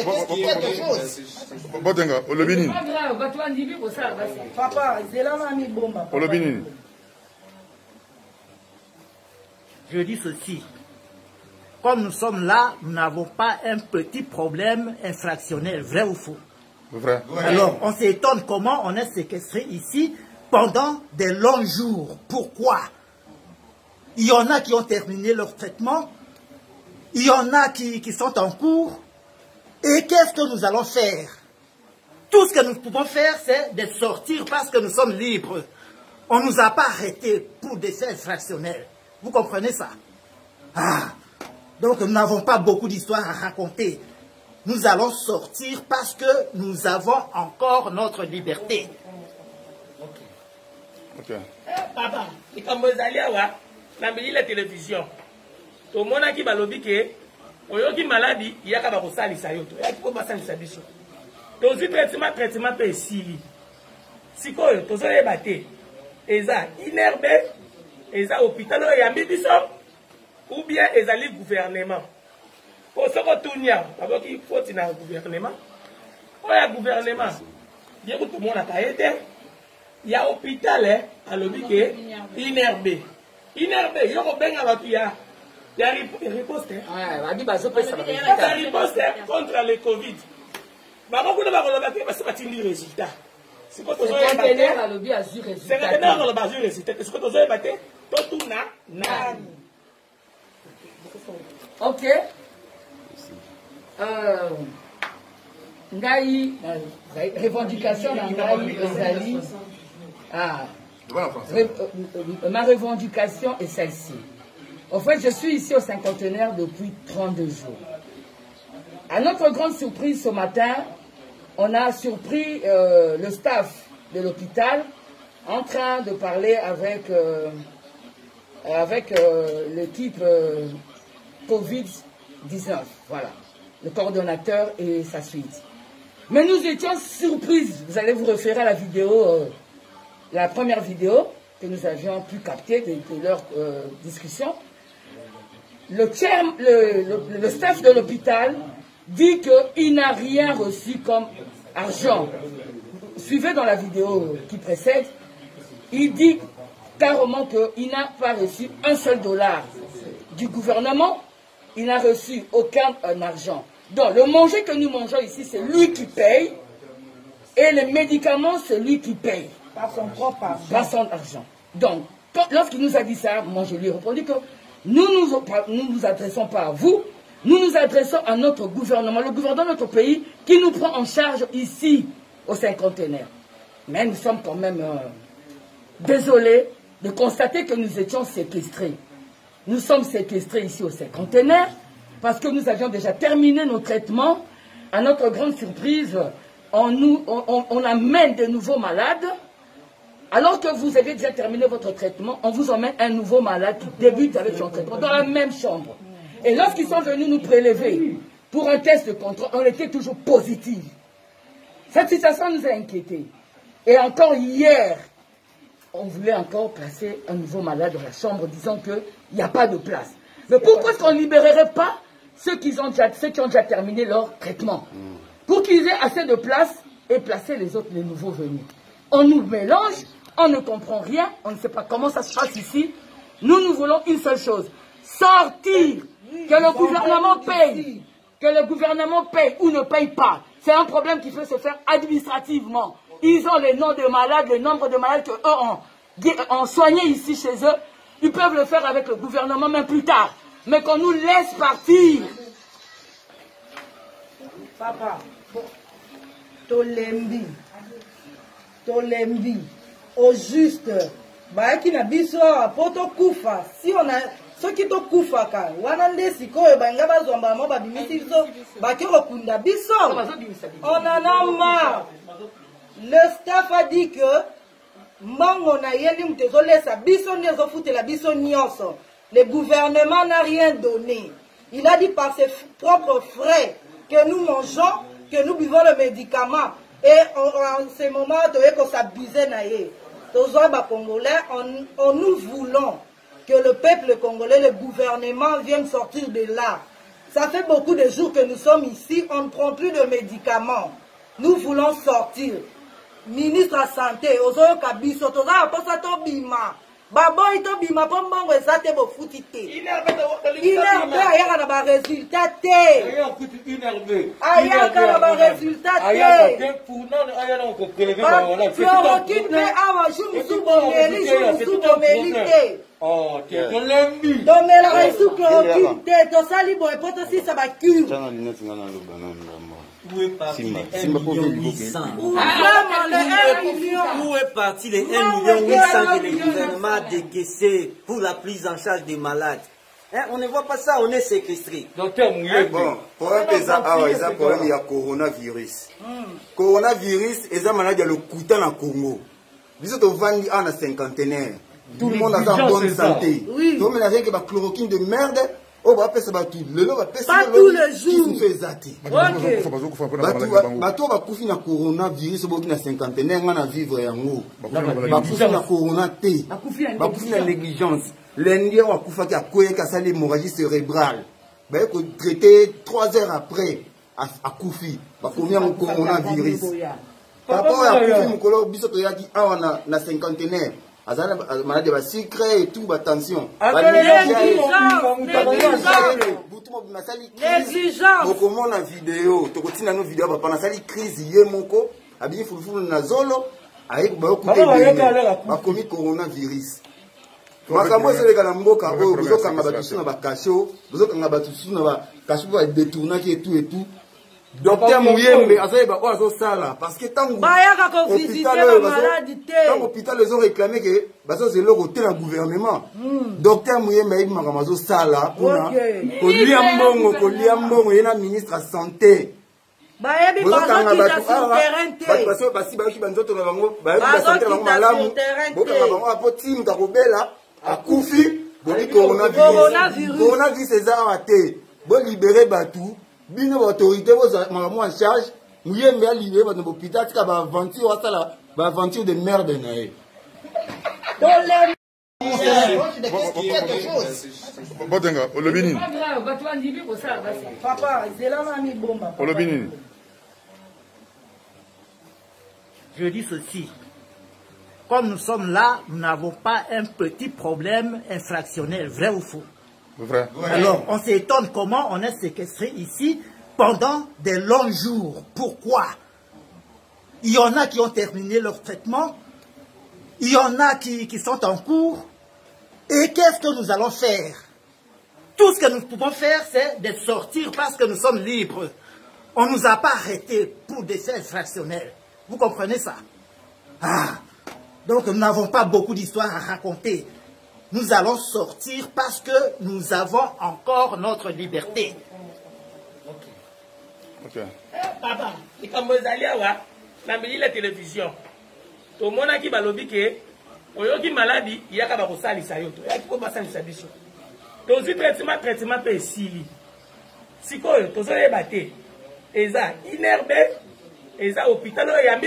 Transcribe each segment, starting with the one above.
de quelque chose. Papa, c'est là ma bomba. Je dis ceci. Comme nous sommes là, nous n'avons pas un petit problème infractionnel, vrai ou faux? Vrai. Alors, on s'étonne comment on est séquestré ici pendant des longs jours. Pourquoi? Il y en a qui ont terminé leur traitement, il y en a qui sont en cours. Et qu'est-ce que nous allons faire? Tout ce que nous pouvons faire, c'est de sortir parce que nous sommes libres. On ne nous a pas arrêtés pour des faits infractionnels. Vous comprenez ça? Ah, donc nous n'avons pas beaucoup d'histoires à raconter. Nous allons sortir parce que nous avons encore notre liberté. Ok. Papa, et comme vous allez voir, dans la télévision, tout le monde qui va lobby que, oyoki maladie, il y a qu'à voir ça, il y a qu'à voir ça, donc si traitement peut ici, si quoi, tout ça est battu, et ça inerbe, et ça hôpital, il y a mis ou bien ils allaient gouvernement. Pour ce retourner, d'abord qu'il faut qu'il y ait un gouvernement. Pour le gouvernement, bien que tout le monde a été, il y a un hôpital à l'hôpital inerbe. Inerbe, il y a un bien à l'autre, il y a une riposte. Il y a une riposte contre le Covid. Mais beaucoup de gens parce que c'est un résultat. C'est quoi que vous avez battu? C'est un résultat. C'est quoi que vous avez battu? Tout n'a. Ok. Ngai, revendication Ngai Ezali. Ma revendication est celle-ci. En fait, je suis ici au cinquantenaire depuis 32 jours. À notre grande surprise ce matin, on a surpris le staff de l'hôpital en train de parler avec l'équipe Covid-19, voilà, le coordonnateur et sa suite. Mais nous étions surprises, vous allez vous référer à la vidéo, la première vidéo que nous avions pu capter de leur discussion. Le staff de l'hôpital dit qu'il n'a rien reçu comme argent. Suivez dans la vidéo qui précède, il dit carrément qu'il n'a pas reçu un seul dollar du gouvernement. Il n'a reçu aucun argent. Donc, le manger que nous mangeons ici, c'est lui qui paye. Et les médicaments, c'est lui qui paye. Par son propre argent. Par son argent. Donc, lorsqu'il nous a dit ça, moi je lui ai répondu que nous ne nous adressons pas à vous, nous nous adressons à notre gouvernement, le gouvernement de notre pays, qui nous prend en charge ici, au cinquantenaire. Mais nous sommes quand même désolés de constater que nous étions séquestrés. Nous sommes séquestrés ici au cinquantenaire parce que nous avions déjà terminé nos traitements. À notre grande surprise, on amène de nouveaux malades. Alors que vous avez déjà terminé votre traitement, on vous emmène un nouveau malade qui débute avec son traitement dans la même chambre. Et lorsqu'ils sont venus nous prélever pour un test de contrôle, on était toujours positif. Cette situation nous a inquiétés. Et encore hier, on voulait encore placer un nouveau malade dans la chambre, disant qu'il n'y a pas de place. Mais pourquoi est-ce qu'on ne libérerait pas ceux qui ont déjà terminé leur traitement? Pour qu'ils aient assez de place et placer les autres, les nouveaux venus. On nous mélange, on ne comprend rien, on ne sait pas comment ça se passe ici. Nous voulons une seule chose, sortir, que le gouvernement paye. Que le gouvernement paye ou ne paye pas. C'est un problème qui peut se faire administrativement. Ils ont les noms de malades, le nombre de malades qu'eux ont soignés ici chez eux. Ils peuvent le faire avec le gouvernement même plus tard. Mais qu'on nous laisse partir. Papa, Tolembi, au juste, qui n'a biso poto kufa. Si on a ceux qui to kufa ka, wanande sikoyo banga bazomba mo babimisi biso, bakero kunda biso. On en a marre. Le staff a dit que mango na yeli mtezole sa biso nyezo fute la biso nyonso. Le gouvernement n'a rien donné. Il a dit par ses propres frais que nous mangeons, que nous buvons le médicament. Et en ce moment, on s'abusait naïe. Congolais, nous voulons que le peuple congolais, le gouvernement vienne sortir de là. Ça fait beaucoup de jours que nous sommes ici, on ne prend plus de médicaments. Nous voulons sortir. Ministre de la Santé, Ozoyo Kabiso, Toza Aposa Tobima. Baboy Tobima, Pombongo, Zate Bofutite. Inerbe, Ayaka na ba résultat te. Ayaka na ba résultat te. Chloroquine, Awa, Joumou Bomeli, Joumou Bomeli te. Oh, tu es dans l'ennemi. Donc, mais la ressource chloroquine te, Tosali Boy, Potosi, ça va cure. Où est parti les 1 800 000? Où est parti les 1 800 000 que le gouvernement a décaissé pour la prise en charge des malades? Hein, on ne voit pas ça, on est séquestré. Docteur Mouye, bon, problème il y a coronavirus. Coronavirus, et ça maladie le coût en Congo. Nous sommes vendus à un cinquantenaire. Tout le monde a en bonne santé. Oui. Donc, il y a rien que la chloroquine de merde. Oh, bah, ça va tout. Le lot va passer. Pas tous les jours. Qui se fait zater. Bateau va couper na coronavirus, au bout de cinquantenaire, on a vivre en haut. Va couper na corona T. Va couper na négligence. L'Indien va couper à quoi qu'à ça l'hémorragie cérébrale. Bah, il faut traiter 3 heures après à couper. Va couper un coronavirus. Par rapport à couper mon collègue, biso to yaki a na cinquantenaire. Azana maladie va sucre et tout, attention. Négligence. Beaucoup na vidéo, to kotina no vidéo papa na sali crise ye moko, abi fulufulu na zolo, avec ba okuté ba komi coronavirus. Makambo seleka na mboka oyo bozoka ngabatu na ba kasho, bozoka ngabatu na ba kasho ba détourner et tout. Docteur Mouyembe, parce que tant l'hôpital les ont réclamé que c'est leur hôtel en gouvernement. Docteur Mouyembe, il m'a ramassé ça là pour il y a un ministre de la santé. Bino autorité vos en charge, Mouyembe a libéré votre hôpital, qui va aventure aventure de merde naé. Botenga, Olobini. Papa, c'est là mami bomba. Olobini. Je dis ceci. Comme nous sommes là, nous n'avons pas un petit problème infractionnel, vrai ou faux? Vrai. Alors, on s'étonne comment on est séquestré ici pendant des longs jours. Pourquoi? Il y en a qui ont terminé leur traitement, il y en a qui sont en cours. Et qu'est-ce que nous allons faire? Tout ce que nous pouvons faire, c'est de sortir parce que nous sommes libres. On ne nous a pas arrêtés pour des faits infractionnels. Vous comprenez ça? Ah, donc nous n'avons pas beaucoup d'histoires à raconter. Nous allons sortir parce que nous avons encore notre liberté. Ok. Papa, il y a la télévision. Tout le monde a dit que il maladie, il y a un salissage. Il y a un salissage. Donc, si traitement peut s'y. Si quoi, tout ça est battu. Et ça, inerbe, et ça, hôpital, il y a un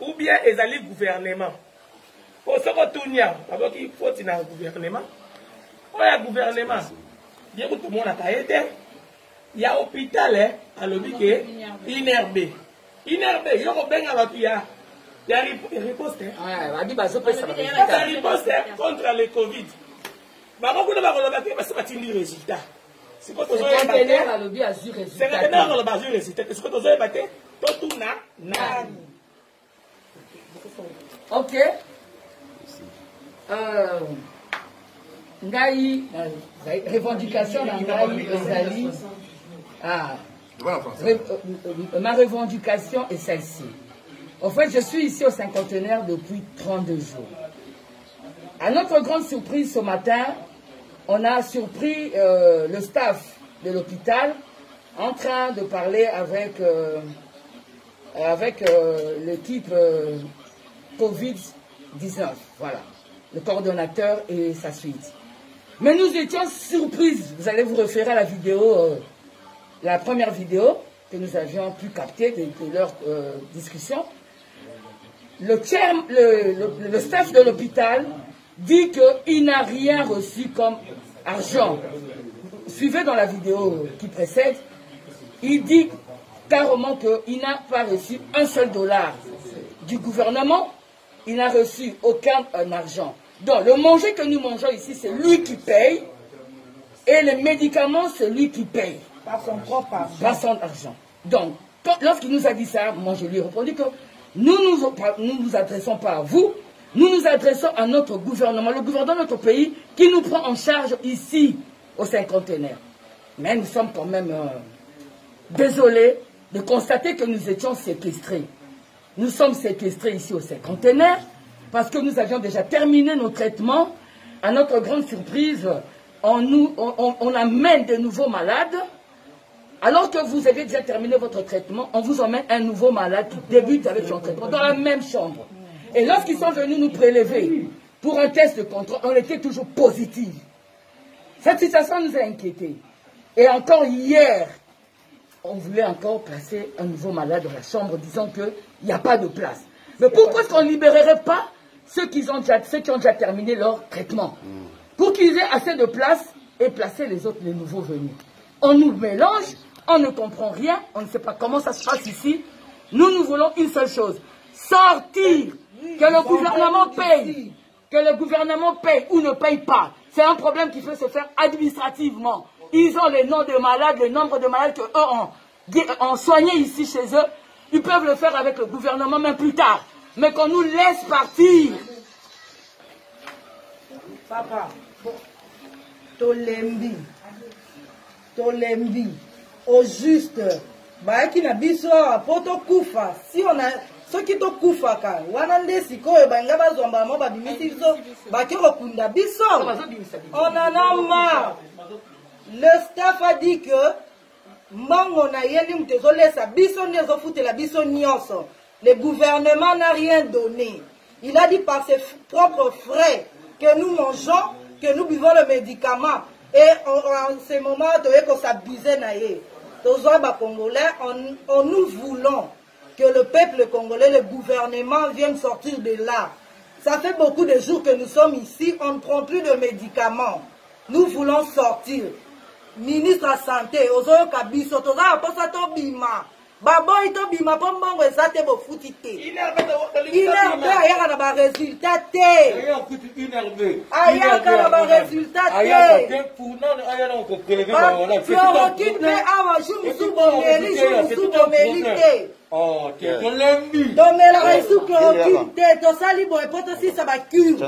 ou bien ils allaient gouvernement. Pour ce qu'on tourne, il faut qu'il y ait un gouvernement. Il y a un gouvernement. Il y a tout le monde à été. Il y a un hôpital à l'hôpital inerbe. Inerbe, il y a une riposte. Il y a une riposte contre le Covid. Mais beaucoup de gens ne pas des résultats. C'est quoi que vous avez battu? C'est que vous avez battu résultat. C'est que vous avez battu? Tout na. Ok. Ngai, revendication Ngai ezali. Ma revendication est celle-ci. En fait, je suis ici au cinquantenaire depuis 32 jours. À notre grande surprise ce matin, on a surpris le staff de l'hôpital en train de parler avec l'équipe Covid-19, voilà, le coordonnateur et sa suite. Mais nous étions surprises. Vous allez vous référer à la vidéo, la première vidéo que nous avions pu capter de leur discussion. Le staff de l'hôpital dit qu'il n'a rien reçu comme argent. suivez dans la vidéo qui précède, il dit carrément qu'il n'a pas reçu un seul dollar du gouvernement, il n'a reçu aucun argent. Donc le manger que nous mangeons ici, c'est lui qui paye, et les médicaments, c'est lui qui paye. Par son propre argent. Par son argent. Donc, lorsqu'il nous a dit ça, moi je lui ai répondu que nous nous adressons pas à vous, nous nous adressons à notre gouvernement, le gouvernement de notre pays qui nous prend en charge ici au cinquantenaire. Mais nous sommes quand même désolés de constater que nous étions séquestrés. Nous sommes séquestrés ici au cinquantenaire parce que nous avions déjà terminé nos traitements. À notre grande surprise, on amène de nouveaux malades. Alors que vous avez déjà terminé votre traitement, on vous emmène un nouveau malade qui débute avec son traitement dans la même chambre. Et lorsqu'ils sont venus nous prélever pour un test de contrôle, on était toujours positifs. Cette situation nous a inquiétés. Et encore hier, on voulait encore placer un nouveau malade dans la chambre, disant qu'il n'y a pas de place. Mais pourquoi est-ce qu'on ne libérerait pas ceux qui ont déjà terminé leur traitement, pour qu'ils aient assez de place et placer les autres, les nouveaux venus? On nous mélange, on ne comprend rien, on ne sait pas comment ça se passe ici. Nous voulons une seule chose, sortir, que le gouvernement paye, que le gouvernement paye ou ne paye pas. C'est un problème qui peut se faire administrativement. Ils ont les noms de malades, le nombre de malades qu'eux ont soignés ici chez eux. Ils peuvent le faire avec le gouvernement même plus tard. Mais qu'on nous laisse partir. Papa, Tolembi, au juste, qui n'a biso poto kufa. Si on a ceux qui to kufa ka, wanande sikoyo banga bazomba mo babimisi biso, bakiro kunda biso. On en a marre. Le staff a dit que Mbongo na yeli mtezole sa biso nezo foutela biso nyonso. Le gouvernement n'a rien donné. Il a dit par ses propres frais que nous mangeons, que nous buvons le médicament. Et en ce moment, on s'abusait naïe. Congolais, nous voulons que le peuple congolais, le gouvernement vienne sortir de là. Ça fait beaucoup de jours que nous sommes ici, on ne prend plus de médicaments. Nous voulons sortir. Ministre de la Santé, Ozoyo Kabiso, Toza Aposato Bima. Baboy to bima pombongo ezate bo futite. Inerbe ayaka na ba résultat te. Ayaka na ba résultat te. Chloroquine pe awa jumusu bomeli jumusu bomeli te. Oh, tolembi. Domela resu chloroquine te. Tosali bo epoto si sa ba cure.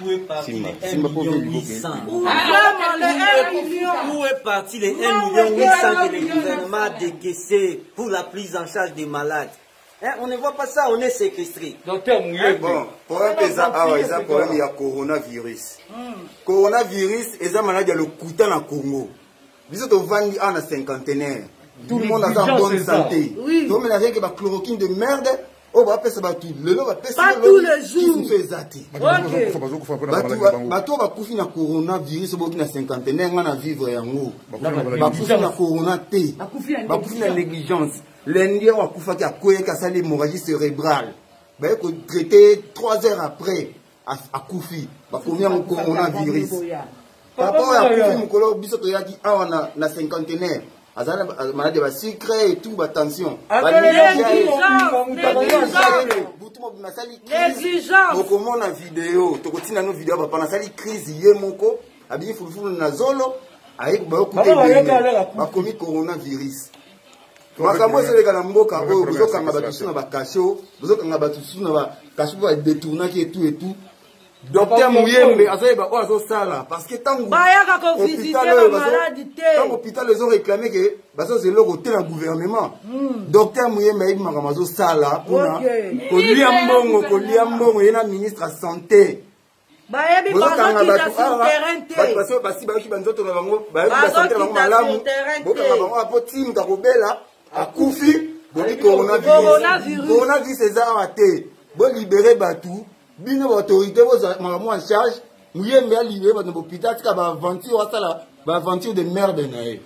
Où est parti les 1,8 million? Où est parti les 1,8 million que le gouvernement a décaissé pour la prise en charge des malades? Hein, on ne voit pas ça, on est séquestré. Docteur Mouye, bon, problème il y a coronavirus. Coronavirus, et ça maladie le coûtant en Congo. Vous êtes au Vandi en cinquantenaire. Tout le monde a en bonne santé. Tout le monde a rien que la chloroquine de merde. Oh, bah, ça va tout. Pas tous les jours. Qui fait zati. Bato va koufi na coronavirus, boki na cinquantenaire, on a vivre yango. Ba koufi na corona T. Ba koufi na négligence. Lundi, on a koufa qui a koué, qui a sali hémorragie cérébrale. Bah, il faut traiter 3 heures après à koufi. Ba koufi na coronavirus. Papa, on a koufi mokolo, biso to yaki, ah, na cinquantenaire. Azana maladie ba sucre et tout ba tension. Négligence. Boko mona vidéo, to kotina no vidéo papa na sali crise ye moko, abi fulufulu na zolo, ayi ba okuté ba komi coronavirus. Makambo sele kana mboka oyo bozoka nga batusu na ba kasho, bozoka nga batusu na ba kasho ba détournaki et tout. Docteur Mouyembe, parce que tant que l'hôpital les ont réclamé que c'est le côté du gouvernement. Docteur Mouyembe, il m'a dit ça pour il y a un ministre de la santé. Bino autorité vous en charge Mouyembe a libéré votre hôpital tika ba aventure de merde nae.